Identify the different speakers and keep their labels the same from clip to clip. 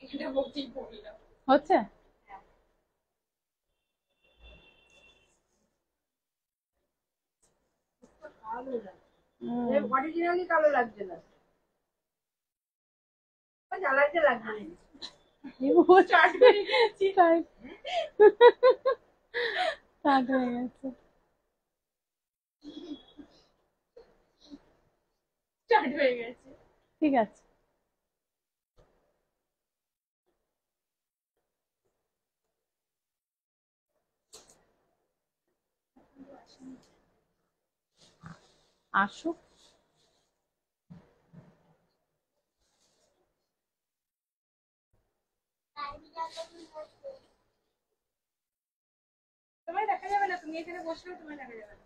Speaker 1: এটা বলতেই পড়লাম
Speaker 2: হচ্ছে
Speaker 1: কালো লাগছে, অরিজিনালি কালো লাগছে না, জ্বালাতে লাগছে স্টার্ট হয়ে গেছে।
Speaker 2: স্টার্ট হয়ে গেছে।
Speaker 1: স্টার্ট হয়ে গেছে।
Speaker 2: ঠিক আছে। আসুক।
Speaker 1: তোমায় দেখা যাবে না, তুমি এখানে বসলেও তোমায় দেখা যাবে না।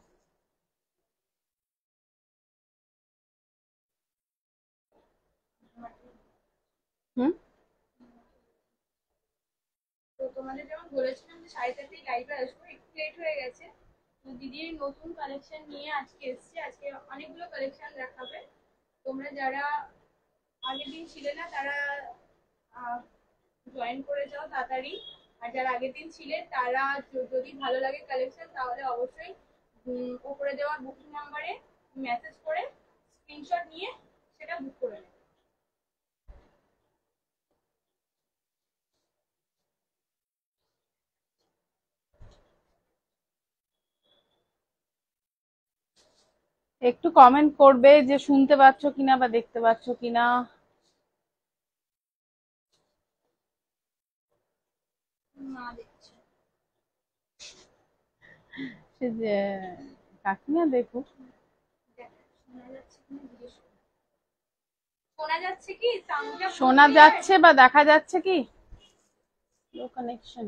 Speaker 2: হুম।
Speaker 1: তো তোমাদের যেমন বলেছিলাম যে 4:30 লাইভে আসবো, একটু লেট হয়ে গেছে। তো দিদির নতুন কালেকশন নিয়ে আজকে এসছে, আজকে অনেকগুলো কালেকশন দেখাবে। তোমরা যারা আগের দিন ছিলে না তারা জয়েন করে যাও তাড়াতাড়ি। আর যারা আগের দিন ছিলে তারা যদি ভালো লাগে কালেকশন তাহলে অবশ্যই উপরে দেওয়া বুকিং নাম্বারে মেসেজ করে স্ক্রিনশট নিয়ে সেটা বুক করে নেবে।
Speaker 2: একটু কমেন্ট করবে যে শুনতে পাচ্ছ কিনা বা দেখতে পাচ্ছ কিনা।
Speaker 1: না দেখছি
Speaker 2: সে যে কাকিমা দেখুক।
Speaker 1: শোনা যাচ্ছে কিনা জিজ্ঞেস করো। শোনা যাচ্ছে কি সাউন্ডটা?
Speaker 2: শোনা যাচ্ছে বা দেখা যাচ্ছে কি? লো কানেকশন,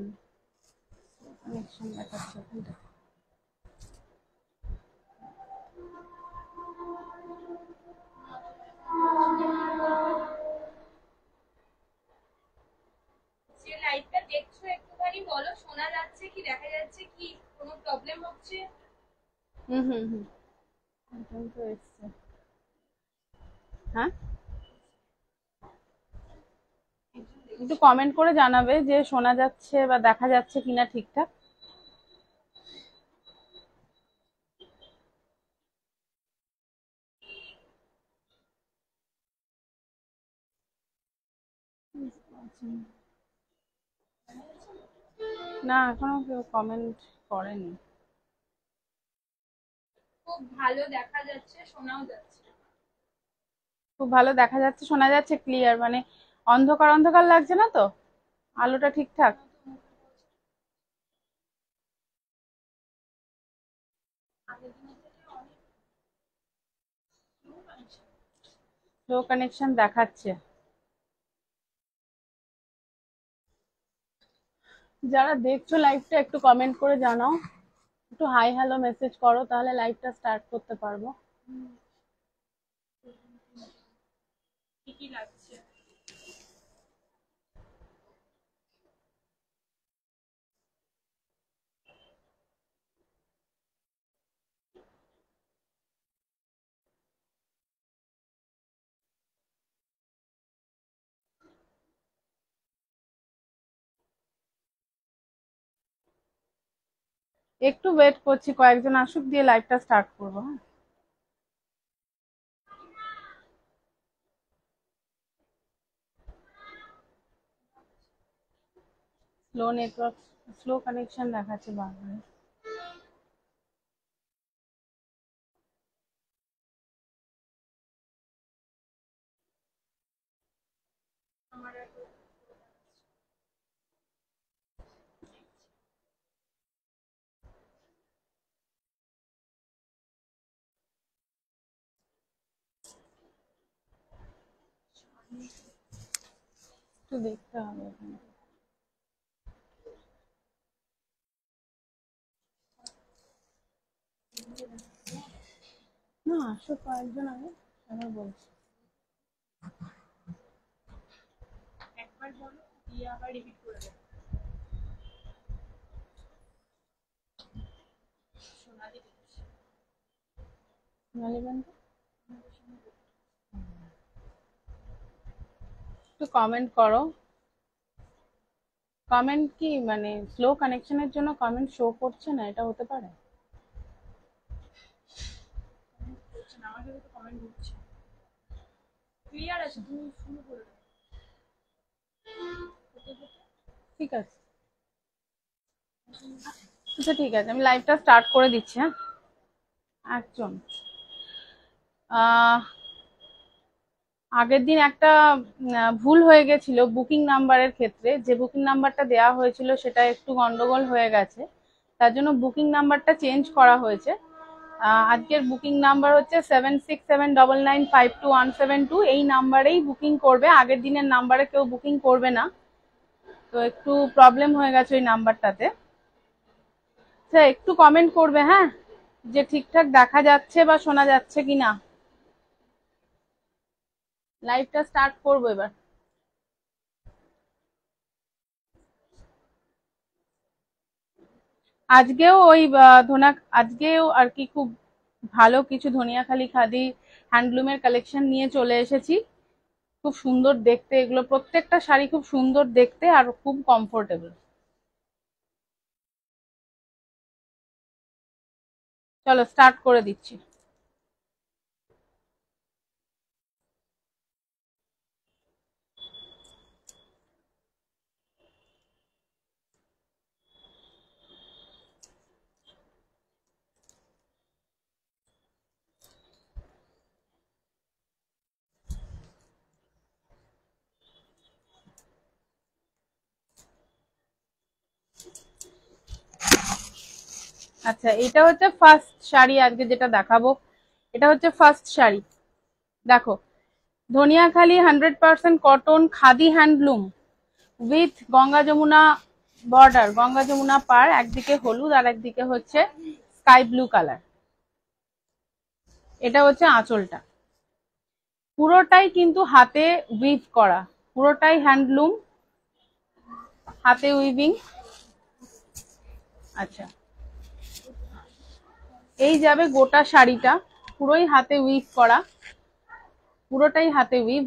Speaker 2: কানেকশন দেখাচ্ছে ওখানটা।
Speaker 1: যে লাইভটা দেখছো একটুখানি বলো শোনা যাচ্ছে কি, দেখা যাচ্ছে কি, কোনো প্রবলেম হচ্ছে?
Speaker 2: হুম হুম হুম। এখন তো এসছে। হ্যাঁ, একটু কমেন্ট করে জানাবে যে শোনা যাচ্ছে বা দেখা যাচ্ছে কিনা ঠিকঠাক। না, এখনো কেউ কমেন্ট করেনি।
Speaker 1: খুব ভালো দেখা যাচ্ছে, শোনাও যাচ্ছে।
Speaker 2: খুব ভালো দেখা যাচ্ছে, শোনা যাচ্ছে ক্লিয়ার, মানে অন্ধকার অন্ধকার লাগছে না তো? আলোটা ঠিকঠাক? লো কানেকশন দেখাচ্ছে। যারা দেখছো লাইভটা একটু কমেন্ট করে জানাও, একটু হাই হ্যালো মেসেজ করো, তাহলে লাইভটা স্টার্ট করতে পারবো।
Speaker 1: ঠিকই লাগছে।
Speaker 2: একটু ওয়েট করছি, কয়েকজন আসুক, দিয়ে লাইভটা স্টার্ট করবো। হ্যাঁ, স্লো নেটওয়ার্ক, স্লো কানেকশন দেখাচ্ছে বারবার।
Speaker 1: আমার
Speaker 2: একটু দেখতে হবে এখানে। না, আসুক কয়েকজন আগে, আবার বলছি।
Speaker 1: একবার বলো দিয়ে আবার রিপিট করে দেবো। সোনালি দিচ্ছি।
Speaker 2: সোনালি ব্যান্ড, একটু কমেন্ট করো কমেন্ট কি মানে স্লো কানেকশনের জন্য কমেন্ট শো করছে না, এটা হতে পারে?
Speaker 1: আমাদের তো কমেন্ট ঢুকছে, ক্লিয়ার আছে, তুমি শুরু করে দাও।
Speaker 2: ঠিক আছে, আচ্ছা ঠিক আছে, আমি লাইভটা স্টার্ট করে দিচ্ছি। হ্যাঁ, একজন আগের দিন একটা ভুল হয়ে গেছিল বুকিং নাম্বারের ক্ষেত্রে। যে বুকিং নাম্বারটা দেওয়া হয়েছিল সেটা একটু গন্ডগোল হয়ে গেছে, তার জন্য বুকিং নাম্বারটা চেঞ্জ করা হয়েছে। আজকের বুকিং নাম্বার হচ্ছে 7679952172। এই নাম্বারেই বুকিং করবে, আগের দিনের নাম্বারে কেউ বুকিং করবে না। তো একটু প্রবলেম হয়ে গেছে ওই নাম্বারটাতে। স্যার একটু কমেন্ট করবে, হ্যাঁ, যে ঠিকঠাক দেখা যাচ্ছে বা শোনা যাচ্ছে কিনা। লাইভটা স্টার্ট করবো এবার। আজকেও ওই আজকেও আর কি খুব ভালো কিছু ধনিয়াখালী খাদি হ্যান্ডলুমের কালেকশন নিয়ে চলে এসেছি। খুব সুন্দর দেখতে, এগুলো প্রত্যেকটা শাড়ি খুব সুন্দর দেখতে আর খুব কমফোর্টেবল। চলো স্টার্ট করে দিচ্ছি। আচ্ছা, এটা হচ্ছে ফার্স্ট শাড়ি আজকে যেটা দেখাবো। এটা হচ্ছে ফার্স্ট শাড়ি, দেখো, Dhaniakhali 100% cotton khadi handloom with Ganga Jamuna border, Ganga Jamuna পার, একদিকে হলুদ আর একদিকে হচ্ছে স্কাই ব্লু কালার। এটা হচ্ছে আঁচলটা, পুরোটাই কিন্তু হাতে উইভ করা, পুরোটাই হ্যান্ডলুম, হাতে উইভিং। আচ্ছা, এই যাবে গোটা শাড়িটা, পুরোই হাতে উইভ করা, পুরোটাই হাতে উইভ।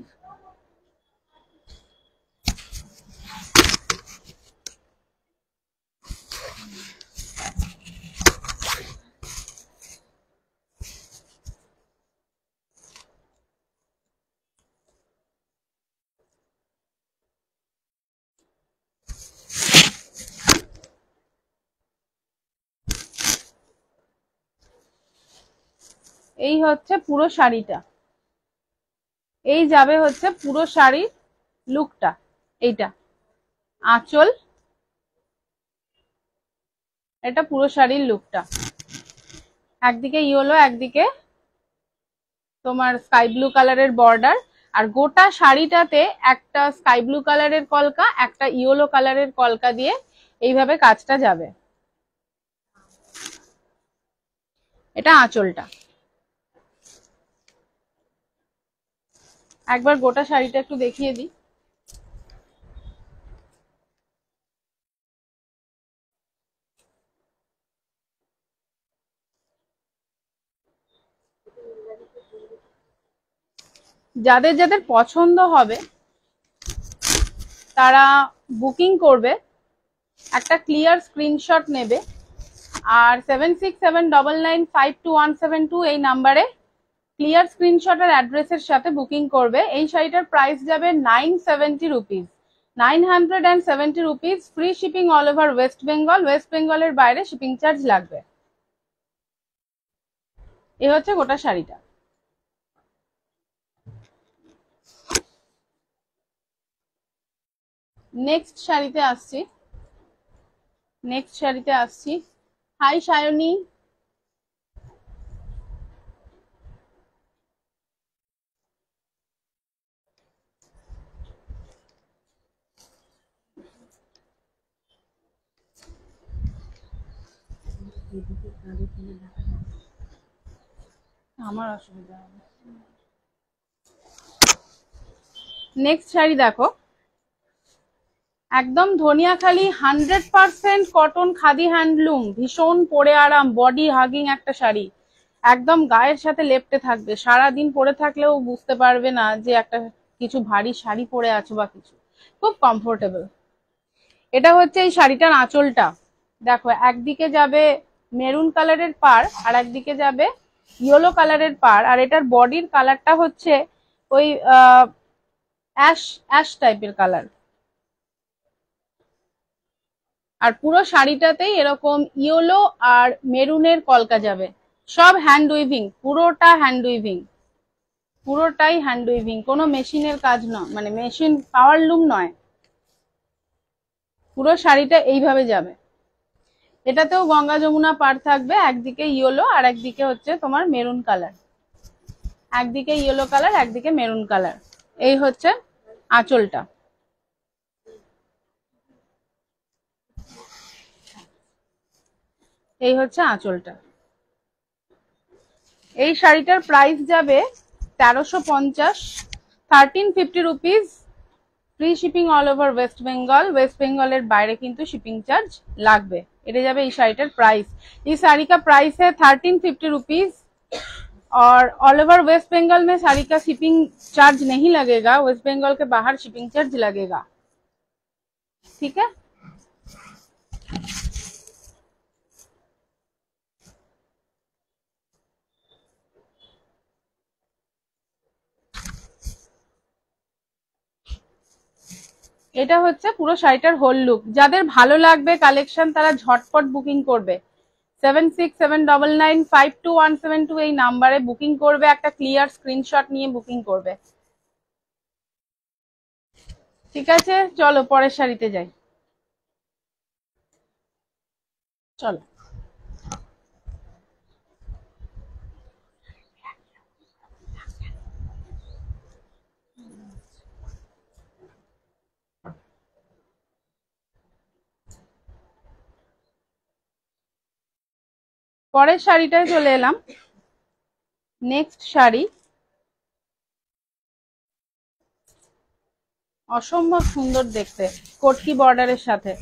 Speaker 2: এই হচ্ছে পুরো শাড়িটা, এই যাবে হচ্ছে পুরো শাড়ির লুকটা। এইটা আঁচল, এটা পুরো শাড়ির লুকটা। একদিকে ইয়েলো, একদিকে তোমার স্কাই ব্লু কালারের বর্ডার, আর গোটা শাড়িটাতে একটা স্কাই ব্লু কালারের কলকা, একটা ইয়েলো কালারের কলকা দিয়ে এইভাবে কাজটা যাবে। এটা আঁচলটা। একবার গোটা শাড়িটা একটু দেখিয়ে দিই। যাদের যাদের পছন্দ হবে তারা বুকিং করবে, একটা ক্লিয়ার স্ক্রিনশট নেবে, আর 7679952172 এই নাম্বারে ক্লিয়ার স্ক্রিনশট আর অ্যাড্রেসের সাথে বুকিং করবে। এই শাড়িটার প্রাইস যাবে 970 rupees, 970 rupees, free shipping all over West Bengal. West বেঙ্গলের বাইরে শিপিং চার্জ লাগবে। এ হচ্ছে গোটা শাড়িটা। নেক্সট শাড়িতে আসছি, নেক্সট শাড়িতে আসছি। হাই সায়নী, আমার অসুবিধা হবে। নেক্সট শাড়ি দেখো, একদম ধনিয়াখালী 100% কটন খাদি হ্যান্ডলুম, ভীষণ পরে আরাম, বডি হাগিং একটা শাড়ি, একদম গায়ের সাথে লেপটে থাকবে, সারাদিন পরে থাকলেও বুঝতে পারবে না যে একটা কিছু ভারী শাড়ি পরে আছো বা কিছু, খুব কমফোর্টেবল। এটা হচ্ছে এই শাড়িটার আঁচলটা, দেখো একদিকে যাবে মেরুন কালারের পাড় আর একদিকে যাবে ইয়েলো কালারের পাড়, আর এটার বডির কালারটা হচ্ছে ওই অ্যাশ অ্যাশ টাইপের কালার। আর পুরো শাড়িটাতেই এরকম ইয়েলো আর মেরুনের কলকা যাবে, সব হ্যান্ড উইভিং, পুরোটা হ্যান্ড উইভিং, পুরোটাই হ্যান্ড উইভিং, কোনো মেশিনের কাজ নয়, মানে মেশিন পাওয়ার লুম নয়, পুরো শাড়িটা এইভাবে যাবে। এটাতেও গঙ্গা যমুনা পাড় থাকবে, একদিকে ইয়েলো আর একদিকে হচ্ছে তোমার মেরুন কালার, একদিকে ইয়েলো কালার একদিকে মেরুন কালার। এই হচ্ছে আঁচলটা। এই হচ্ছে আঁচলটা। এই শাড়িটার প্রাইস যাবে 1350, 1350 rupees, free shipping all over West Bengal. West বেঙ্গলের বাইরে কিন্তু শিপিং চার্জ লাগবে। এটা যাবে এই শাড়িটার প্রাইস। इस साड़ी का प्राइस है 1350 रुपीज, और ऑल ओवर वेस्ट बंगाल में साड़ी का शिपिंग चार्ज नहीं लगेगा, वेस्ट बंगाल के बाहर शिपिंग चार्ज लगेगा, ठीक है। এটা হচ্ছে পুরো শাড়িটার হোল লুক। যাদের ভালো লাগবে কালেকশন তারা ঝটপট বুকিং করবে, 7679952172 এই নাম্বারে বুকিং করবে, একটা ক্লিয়ার স্ক্রিনশট নিয়ে বুকিং করবে, ঠিক আছে। চলো পরের শাড়িতে যাই, চলো। পরের শাড়িটায় চলে এলাম। নেক্সট শাড়ি অসম্ভব সুন্দর দেখতে, কটকি বর্ডারের সাথে,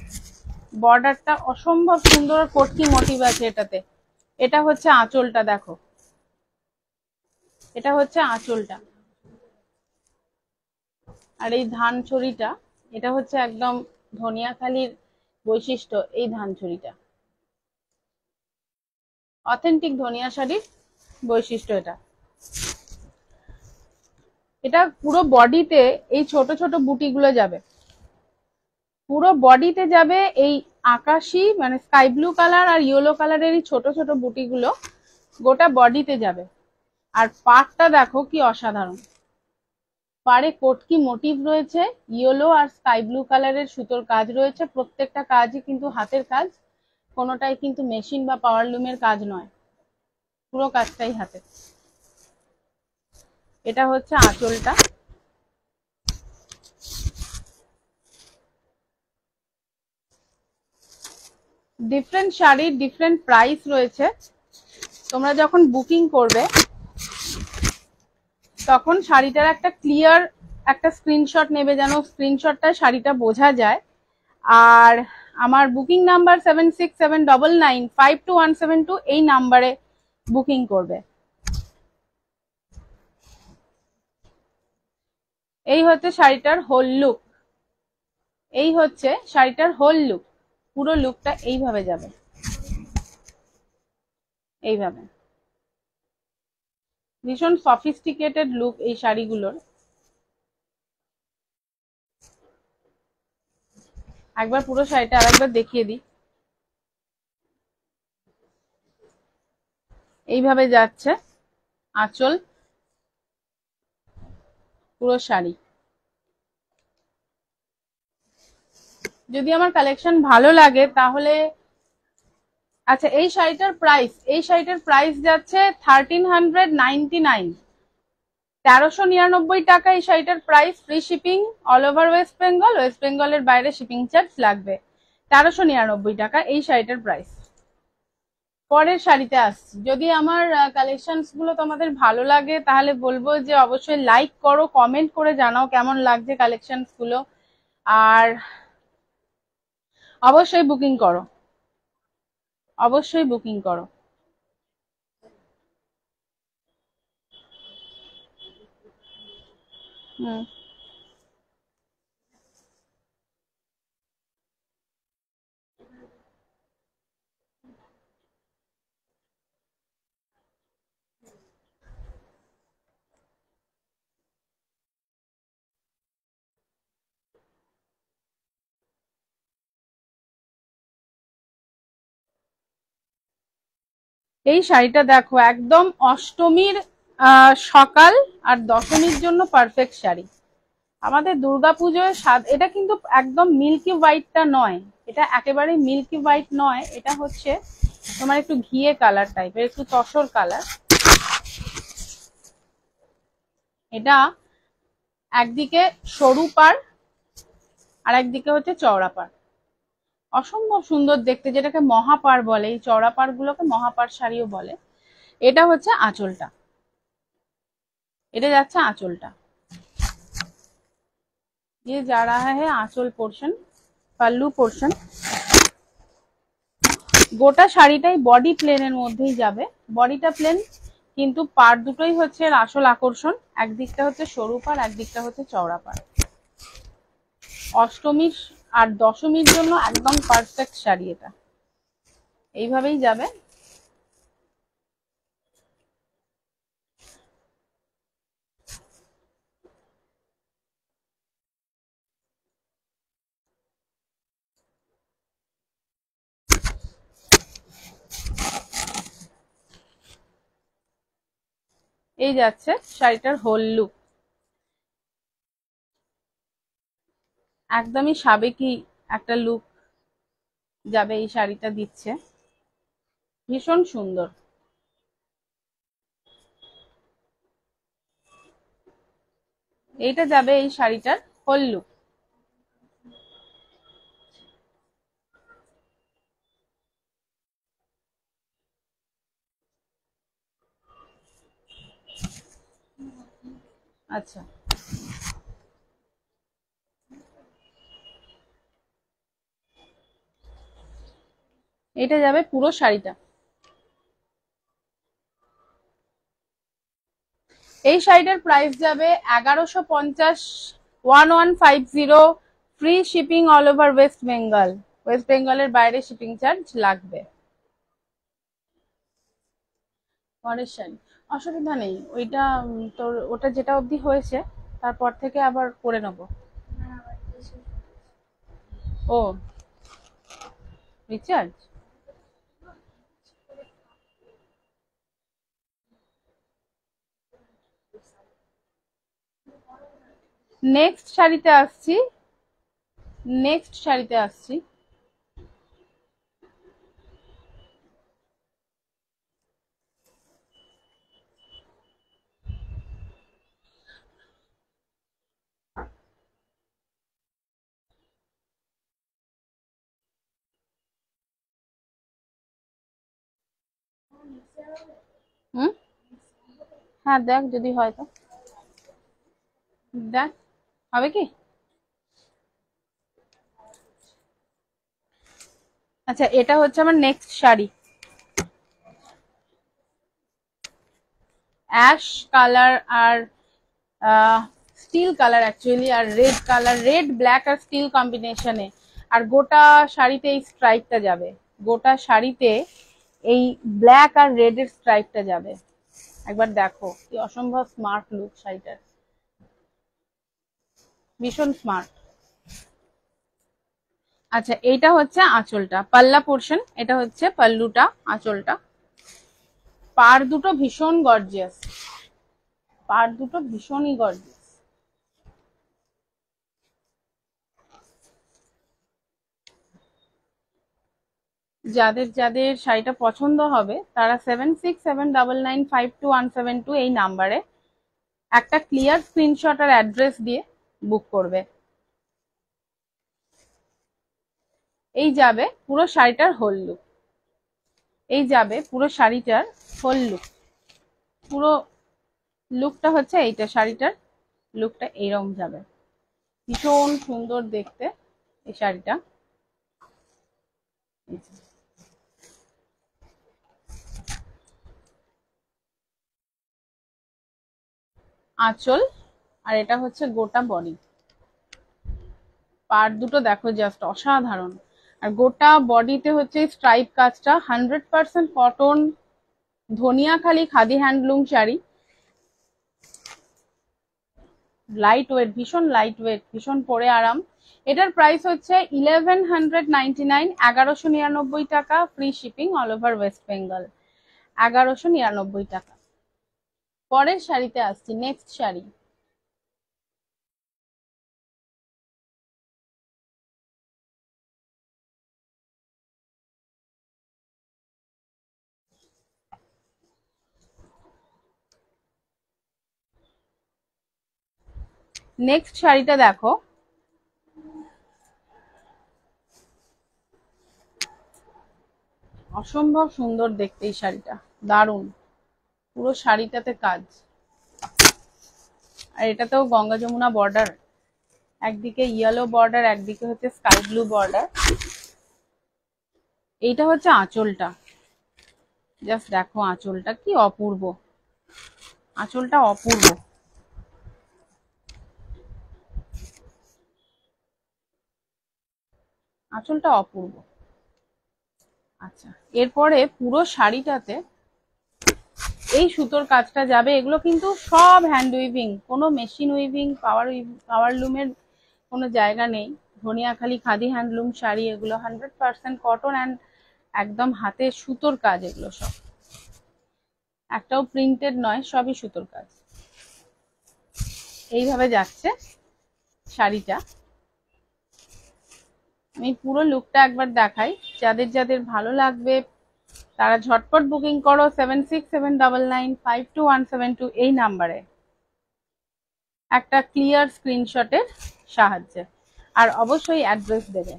Speaker 2: বর্ডারটা অসম্ভব সুন্দর, কটকি মোটিভ আছে এটাতে। এটা হচ্ছে আঁচলটা, দেখো এটা হচ্ছে আঁচলটা, আর এই ধান ছড়িটা, এটা হচ্ছে একদম ধনিয়াখালীর বৈশিষ্ট্য, এই ধান ছড়িটা অথেন্টিক ধনিয়া শাড়ির বৈশিষ্ট্য এটা। এটা পুরো বডিতে এই ছোট ছোট বুটি গুলো যাবে, পুরো বডিতে যাবে এই আকাশি মানে স্কাই ব্লু কালার আর ইয়েলো কালারের এই ছোট ছোট বুটি গুলো গোটা বডিতে যাবে। আর পাড়টা দেখো কি অসাধারণ, পাড়ে কটকি মোটিভ রয়েছে, ইয়েলো আর স্কাই ব্লু কালারের সুতোর কাজ রয়েছে, প্রত্যেকটা কাজই কিন্তু হাতের কাজ, কোনোটাই কিন্তু মেশিন বা পাওয়ার লুমের কাজ নয়, পুরো কাজটাই হাতে। এটা হচ্ছে আঁচলটা। ডিফারেন্ট শাড়ির ডিফারেন্ট প্রাইস রয়েছে, তোমরা যখন বুকিং করবে তখন শাড়িটার একটা ক্লিয়ার একটা স্ক্রিনশট নেবে, যেন স্ক্রিনশটটা শাড়িটা বোঝা যায়। আর আমার বুকিং নাম্বার 7679952172, এই নাম্বারে বুকিং করবে। এই হচ্ছে শাড়িটার হোল লুক, এই হচ্ছে শাড়িটার হোল লুক, পুরো লুকটা এইভাবে যাবে, এইভাবে ভীষণ সফিস্টিকেটেড লুক এই শাড়িগুলোর। একবার পুরো শাড়িটা আরেকবার দেখিয়ে দিই, এইভাবে যাচ্ছে আঁচল, পুরো শাড়ি। যদি আমার কালেকশন ভালো লাগে তাহলে, আচ্ছা এই শাড়িটার প্রাইস যাচ্ছে 1399, 1399 টাকা এই শাড়িটার price, free shipping all over West Bengal, West বেঙ্গলের বাইরে শিপিং চার্জ লাগবে, 1399 টাকা এই শাড়িটার প্রাইস। পরের শাড়িতে আসছি। যদি আমার কালেকশনস গুলো তোমাদের ভালো লাগে তাহলে বলবো যে অবশ্যই লাইক করো, কমেন্ট করে জানাও কেমন লাগছে কালেকশনস গুলো, আর অবশ্যই বুকিং করো, অবশ্যই বুকিং করো। হুম, এই শাড়িটা দেখো একদম অষ্টমীর সকাল আর দশমীর জন্য পারফেক্ট শাড়ি। আমাদের দুর্গাপুজোর এটা কিন্তু একদম মিল্কি হোয়াইটটা নয়, এটা একেবারে মিল্কি হোয়াইট নয়, এটা হচ্ছে তোমার একটু ঘিয়ে কালার টাইপের, একটু তসর কালার। এটা একদিকে সরু পাড় আর একদিকে হচ্ছে চওড়া পাড়, অসম্ভব সুন্দর দেখতে, যেটাকে মহাপাড় বলে, এই চওড়া পাড় গুলোকে মহাপাড় শাড়িও বলে। এটা হচ্ছে আঁচলটা, এটা যাচ্ছে আঁচলটা, ये जा रहा है आंचल पोर्शन, पल्लू पोर्शन। গোটা শাড়িটাই বডি প্লেনের মধ্যেই যাবে, বডিটা প্লেন কিন্তু পাড় দুটোই হচ্ছে আসল আকর্ষণ, একদিকটা হচ্ছে সরু পাড়, একদিকটা হচ্ছে চওড়া পাড়। অষ্টমী আর দশমীর জন্য একদম পারফেক্ট শাড়ি এটা, এইভাবেই যাবে। এই যাচ্ছে শাড়িটার হোল লুক, একদমই সাবেকি একটা লুক যাবে এই শাড়িটা দিচ্ছে, ভীষণ সুন্দর। এইটা যাবে এই শাড়িটার হোল লুক। আচ্ছা, এটা যাবে পুরো শাড়িটা। এই শাড়িটার প্রাইস যাবে 1150, 1150, free shipping all over West Bengal. West বেঙ্গলের বাইরে শিপিং চার্জ লাগবে। পরের শাড়ি অসুবিধা নেই, ওইটা তোর ওটা যেটা অবধি হয়েছে তারপর থেকে আবার করে নেবো। ও রিচার্জ, নেক্সট শাড়িতে আসছি, নেক্সট শাড়িতে আসছি। হুম, হ্যাঁ দেখ যদি হয় তো দেখ, হবে কি? আচ্ছা, এটা হচ্ছে আমার নেক্সট শাড়ি, অ্যাশ কালার আর স্টিল কালার অ্যাকচুয়ালি, আর রেড কালার, রেড ব্ল্যাক আর স্টিল কম্বিনেশনে। আর গোটা শাড়িতে এই স্ট্রাইপটা যাবে, গোটা শাড়িতে এই ব্ল্যাক আর রেড এর স্ট্রাইপটা যাবে। একবার দেখো কি অসম্ভব স্মার্ট লুক শাড়িটার, ভীষণ স্মার্ট। আচ্ছা, এইটা হচ্ছে আঁচলটা, পাল্লা পোর্শন, এটা হচ্ছে পাল্লুটা, আঁচলটা। পাড় দুটো ভীষণ গর্জিয়াস, পাড় দুটো ভীষণই গর্জিয়াস। যাদের যাদের শাড়িটা পছন্দ হবে তারা 7679952172 এই নাম্বারে একটা ক্লিয়ার স্ক্রিনশট আর অ্যাড্রেস দিয়ে বুক করবে। এই যাবে পুরো শাড়িটার হোল লুক, এই যাবে পুরো শাড়িটার হোল লুক, পুরো লুকটা হচ্ছে এইটা, শাড়িটার লুকটা এইরকম যাবে, ভীষণ সুন্দর দেখতে এই শাড়িটা। আঁচল আর এটা হচ্ছে গোটা বডি, পার্ট দুটো দেখো জাস্ট অসাধারণ। আর গোটা বডিতে হচ্ছে স্ট্রাইপ কাজটা, 100% cotton, Dhaniakhali khadi handloom sari, light weight, ভীষণ লাইট ওয়েট, ভীষণ পরে আরাম। এটার প্রাইস হচ্ছে 1199, 1199 টাকা, free shipping all over West Bengal. 1199 টাকা। পরের শাড়িতে আসছি, নেক্সট শাড়ি। নেক্সট শাড়িটা দেখো, অসম্ভব সুন্দর দেখতে এই শাড়িটা, দারুণ, পুরো শাড়িটাতে কাজ। আর এটাতেও গঙ্গা যমুনা বর্ডার, একদিকে ইয়েলো বর্ডার, একদিকে হচ্ছে স্কাই ব্লু বর্ডার। এইটা হচ্ছে আঁচলটা, জাস্ট দেখো আঁচলটা কি অপূর্ব, আঁচলটা অপূর্ব। আঁচলটা অপূর্ব। আচ্ছা, এরপরে পুরো শাড়িটাতে এই সুতোর কাজটা যাবে। এগুলো কিন্তু সব হ্যান্ড উইভিং, কোনো মেশিন উইভিং, পাওয়ার লুমের কোনো জায়গা নেই। ধনিয়াখালি খাদি হ্যান্ডলুম শাড়ি, এগুলো 100% কটন অ্যান্ড একদম হাতে সুতোর কাজ। এগুলো সব একটাও প্রিন্টেড নয়, সবই সুতোর কাজ। এইভাবে যাচ্ছে শাড়িটা। আমি পুরো লুকটা একবার দেখাই, যাদের যাদের ভালো লাগবে তারা ঝটপট বুকিং করো 7679952172 এই নাম্বারে একটা ক্লিয়ার স্ক্রিনশটের সাহায্যে, আর অবশ্যই অ্যাড্রেস দেবে।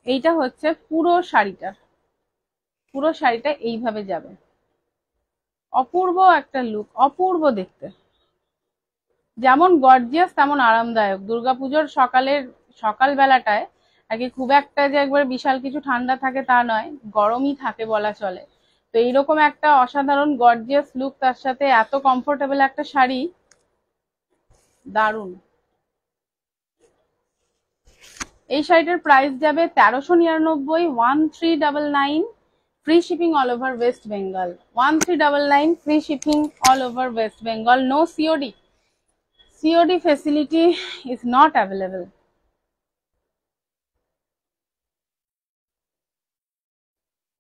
Speaker 2: এইটা হচ্ছে পুরো শাড়িটা, পুরো শাড়িটা এইভাবে যাবে। অপূর্ব একটা লুক, অপূর্ব দেখতে, যেমন গর্জিয়াস তেমন আরামদায়ক। দুর্গাপুজোর সকাল বেলাটায় আগে খুব একটা যে একবার বিশাল কিছু ঠান্ডা থাকে তা নয়, গরমই থাকে বলা চলে। তো এইরকম একটা অসাধারণ গর্জিয়াস লুক, তার সাথে এত কমফোর্টেবল একটা শাড়ি, দারুণ। এই শাড়িটার প্রাইস যাবে 1399, 1399, free shipping all over West Bengal. 1399 free shipping all over West Bengal. No COD, COD facility is not available.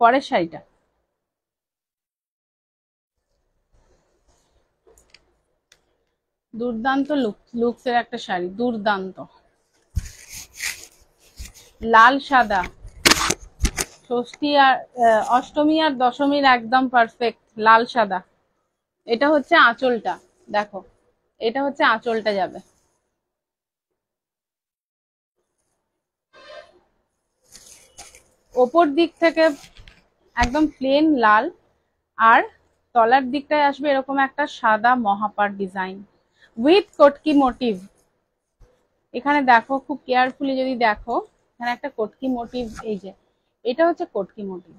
Speaker 2: পরের শাড়িটা, দুর্দান্ত লুকসের একটা শাড়ি, দুর্দান্ত লাল সাদা, ষষ্ঠী আর অষ্টমী আর দশমীর একদম পারফেক্ট লাল সাদা। এটা হচ্ছে আঁচলটা, দেখো এটা হচ্ছে আঁচলটা যাবে। ওপর দিক থেকে একদম প্লেন লাল, আর তলার দিকটায় আসবে এরকম একটা সাদা মহাপার ডিজাইন উইথ কটকি মোটিভ। এখানে দেখো খুব কেয়ারফুলি যদি দেখো, এখানে একটা কটকি মোটিভ, এই যে এটা হচ্ছে কটকি মোটিভ।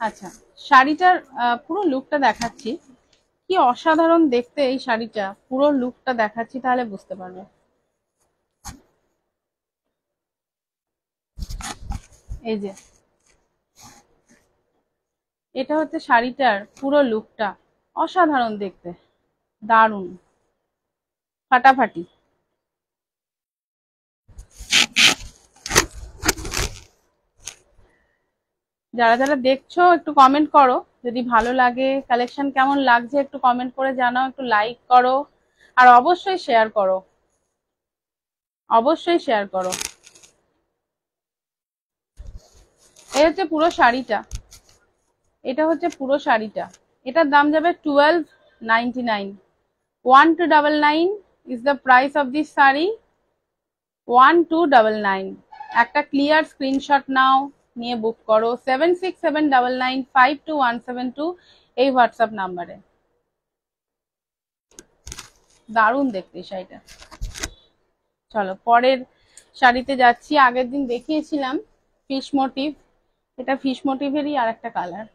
Speaker 2: আচ্ছা, শাড়িটার পুরো লুকটা দেখাচ্ছি, কি অসাধারণ দেখতে এই শাড়িটা, পুরো লুকটা দেখাচ্ছি তাহলে বুঝতে পারবে। এই যে এটা হচ্ছে শাড়িটার পুরো লুকটা, অসাধারণ দেখতে, দারুণ, ফাটাফাটি। যারা যারা দেখছো একটু কমেন্ট করো, যদি ভালো লাগে, কালেকশন কেমন লাগছে একটু কমেন্ট করে জানাও, একটু লাইক করো, আর অবশ্যই শেয়ার করো, অবশ্যই শেয়ার করো। এই হচ্ছে পুরো শাড়িটা, এটা হচ্ছে পুরো শাড়িটা। এটার দাম যাবে 1299। 1299 is the price of this sari, 1299। একটা ক্লিয়ার স্ক্রিনশট নাও, নিয়ে বুক করো 7679952172 এই হোয়াটসঅ্যাপ নাম্বারে। দারুণ দেখতে শাড়িটা। চলো পরের শাড়িতে যাচ্ছি। আগের দিন দেখিয়েছিলাম ফিশ মোটিভ, এটা ফিশ মোটিভেরই আর একটা কালার।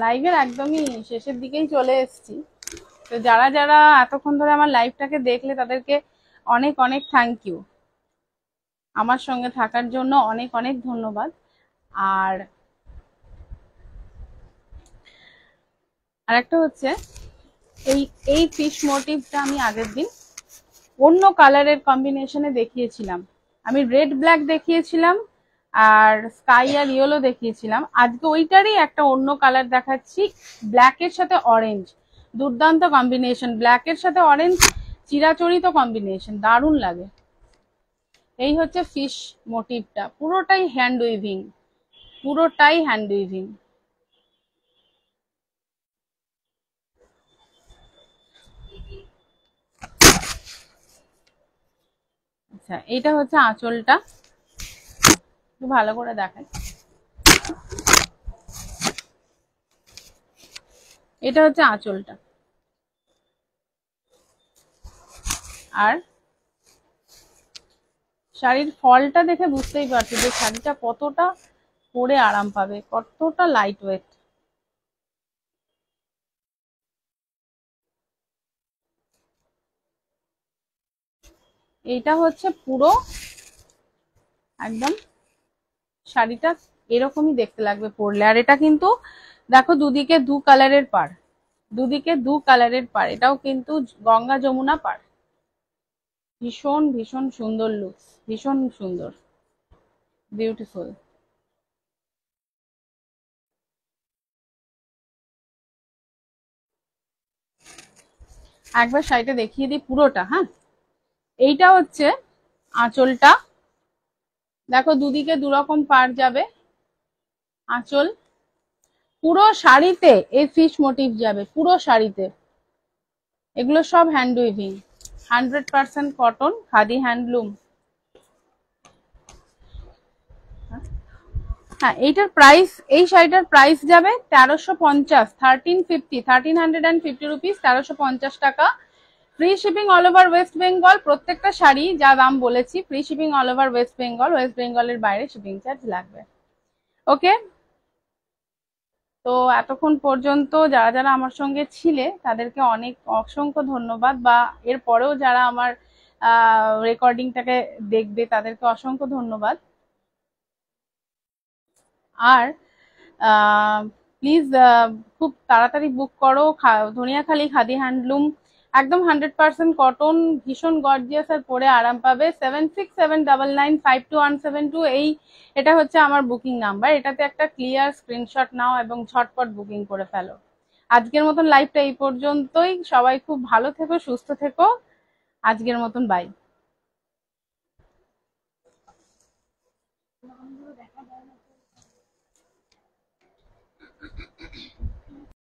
Speaker 2: লাইভের একদমই শেষের দিকেই চলে এসেছি। তো যারা যারা এতক্ষণ ধরে আমার লাইভটাকে দেখলে তাদেরকে অনেক অনেক থ্যাংক ইউ। আমার সঙ্গে থাকার জন্য অনেক অনেক ধন্যবাদ। আর আরেকটা হচ্ছে এই এই ফিশ মোটিভটা আমি আগের দিন অন্য কালারের কম্বিনেশনে দেখিয়েছিলাম। আমি রেড ব্ল্যাক দেখিয়েছিলাম আর স্কাই আর ইয়েলো দেখিয়েছিলাম। আজকে ওইটারই একটা অন্য কালার দেখাচ্ছি, ব্ল্যাকের সাথে অরেঞ্জ। দুর্দান্ত কম্বিনেশন, ব্ল্যাকের সাথে অরেঞ্জ চিরাচরিত কম্বিনেশন, দারুণ লাগে। এই হচ্ছে ফিশ মোটিভটা, পুরোটাই হ্যান্ড উইভিং, পুরোটাই হ্যান্ড উইভিং। আচ্ছা, এইটা হচ্ছে আঁচলটা, একটু ভালো করে দেখাই। এটা হচ্ছে আঁচলটা, আর শাড়ির ফলটা দেখে বুঝতেই পারছি যে শাড়িটা কতটা পরে আরাম পাবে, কতটা লাইট ওয়েট। এইটা হচ্ছে পুরো একদম শাড়িটা এরকমই দেখতে লাগবে পরলে। আর এটা কিন্তু দেখো দুদিকে দু কালারের পাড়, দুদিকে দু কালারের পাড়, এটাও কিন্তু গঙ্গা যমুনা পাড়। ভীষণ ভীষণ সুন্দর লুকস, ভীষণ সুন্দর, বিউটিফুল। একবার শাড়িটা দেখিয়ে দিই পুরোটা। হ্যাঁ, এইটা হচ্ছে আঁচলটা, দেখো দুদিকে দুরকম পাড় যাবে আঁচল। পুরো শাড়িতে এই ফিশ মোটিভ যাবে, পুরো শাড়িতে। এগুলো সব hand weaving, 100% cotton, khadi handloom. হ্যাঁ, এইটার প্রাইস, এই শাড়িটার প্রাইস যাবে 1350, 1350 রুপিস, 1350 টাকা। Free shipping all over West Bengal. প্রত্যেকটা শাড়ি যা দাম বলেছি, free shipping all over West Bengal, West বেঙ্গলের বাইরে শিপিং চার্জ লাগবে। ওকে, তো এতক্ষণ পর্যন্ত যারা যারা আমার সঙ্গে ছিলে তাদেরকে অনেক অসংখ্য ধন্যবাদ, বা এর পরেও যারা আমার রেকর্ডিংটাকে দেখবে তাদেরকে অসংখ্য ধন্যবাদ। আর প্লিজ খুব তাড়াতাড়ি বুক করো। ধনিয়াখালি খাদি হ্যান্ডলুম, একদম 100% কটন, ভীষণ গর্জিয়াস, আর পরে আরাম পাবে। 7679952172, এটা হচ্ছে আমার বুকিং নাম্বার। এটাতে একটা ক্লিয়ার স্ক্রিনশট নাও এবং ঝটপট বুকিং করে ফেলো। আজকের মতন লাইভটা এই পর্যন্তই। সবাই খুব ভালো থেকো, সুস্থ থেকো। আজকের মতন বাই।